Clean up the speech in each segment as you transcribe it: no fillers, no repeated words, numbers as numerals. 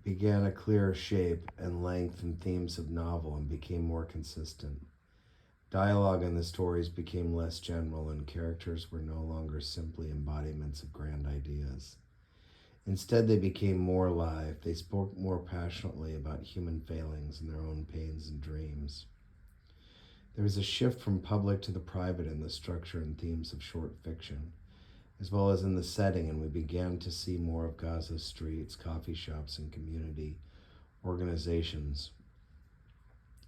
began a clearer shape and length and themes of novel and became more consistent. Dialogue in the stories became less general, and characters were no longer simply embodiments of grand ideas. Instead, they became more alive. They spoke more passionately about human failings and their own pains and dreams. There was a shift from public to the private in the structure and themes of short fiction, as well as in the setting, and we began to see more of Gaza's streets, coffee shops, and community organizations.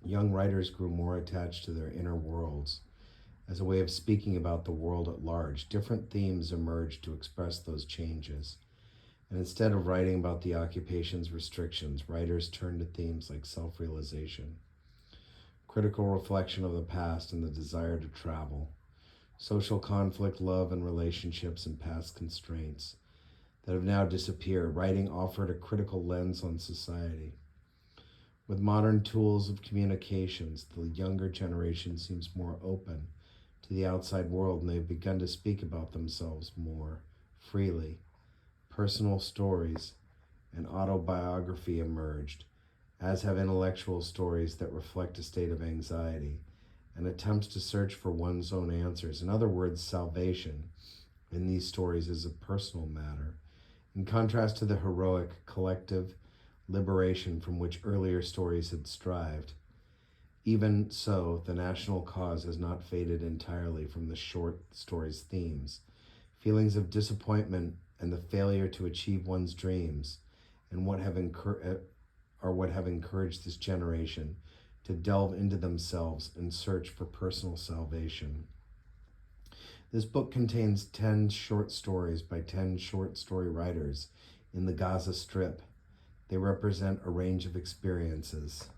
Young writers grew more attached to their inner worlds as a way of speaking about the world at large. Different themes emerged to express those changes. And instead of writing about the occupation's restrictions, writers turned to themes like self-realization, critical reflection of the past and the desire to travel, social conflict, love and relationships, and past constraints that have now disappeared. Writing offered a critical lens on society. With modern tools of communications, the younger generation seems more open to the outside world, and they've begun to speak about themselves more freely. Personal stories and autobiography emerged, as have intellectual stories that reflect a state of anxiety and attempts to search for one's own answers. In other words, salvation in these stories is a personal matter, in contrast to the heroic collective liberation from which earlier stories had strived. Even so, the national cause has not faded entirely from the short stories' themes. Feelings of disappointment and the failure to achieve one's dreams and what have encouraged this generation to delve into themselves and search for personal salvation. This book contains 10 short stories by 10 short story writers in the Gaza Strip. They represent a range of experiences.